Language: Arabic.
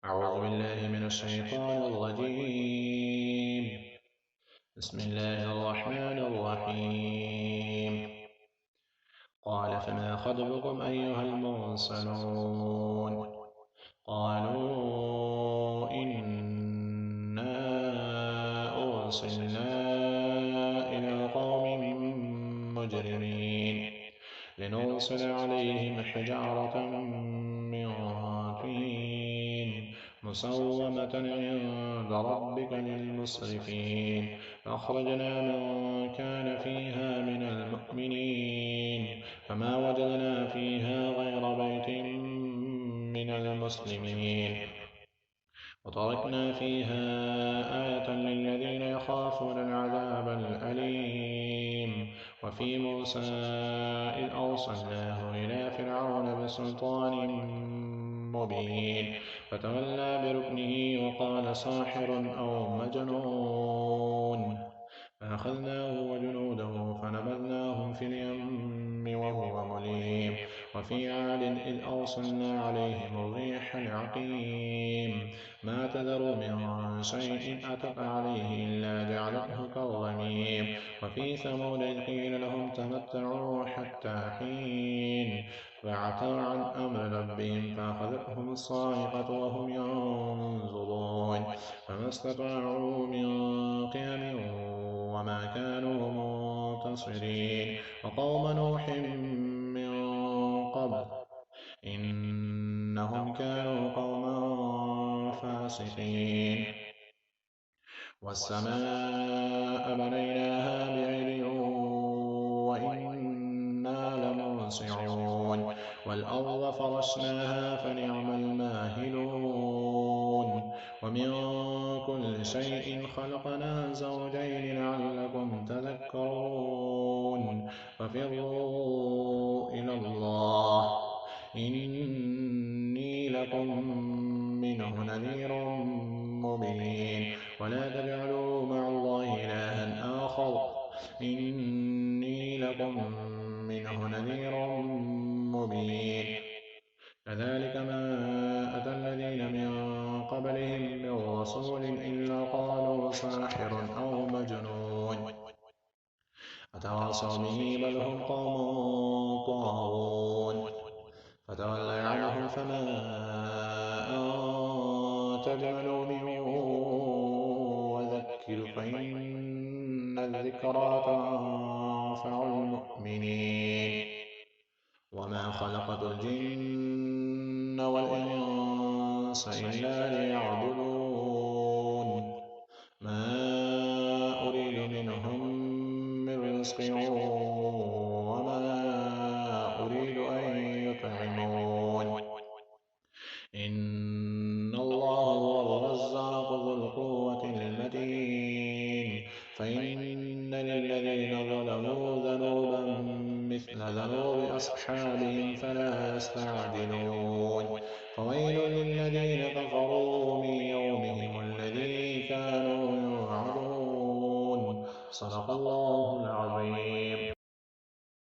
أعوذ بالله من الشيطان الرجيم. بسم الله الرحمن الرحيم. قال فما خطبكم أيها المرسلون؟ قالوا إنا أرسلنا إلى قوم مجرمين لنرسل عليهم حجارة من طين مسومة عند ربك للمسرفين فأخرجنا من كان فيها من المؤمنين فما وجدنا فيها غير بيت من المسلمين وتركنا فيها آية للذين يخافون العذاب الأليم. وفي موسى إذ أرسلناه إلى فرعون بسلطان مبين فتولى بركنه وقال ساحر أو مجنون فأخذناه وجنوده فنبذناهم في اليم وهو مليم. وفي عاد إذ أرسلنا عليهم الريح العقيم ما تذر من شيء أتت عليه إلا جعلته كالرميم. وفي ثمود إذ قيل لهم تمتعوا حتى حين فعتوا عن أمر ربهم فأخذتهم الصاعقة وهم ينظرون فما استطاعوا من قيام وما كانوا منتصرين. وقوم نوح من قبل إنهم كانوا قوما فاسقين. والسماء بنيناها بعيد وإنا لموسعون والأرض فرشناها فنعم الماهدون. ومن كل شيء خلقنا زوجين لعلكم تذكرون. ففروا إلى الله إني لكم منه نذير مبين. ولا تجعلوا مع الله إلها آخر إني لكم منه نذير مبين. كذلك ما أتى الذين من قبلهم من رسول إلا قالوا ساحر أو مجنون أتواصوا به بل هم قوم طاغون. فتول عنهم فما أنت بملوم وذكر فإن الذكرى تنفع المؤمنين. وما خلقت الجن والإنس إلا ليعبدون ما أريد منهم من رزق وما أريد أن يطعمون إن الله هو الرزاق ذو القوة المتين. فإن للذين ظلموا ذنوبا مثل ذنوب أصحابهم فلا يستعجلون. فويل للذين كفروا من يومهم الذي كانوا يوعدون. صدق الله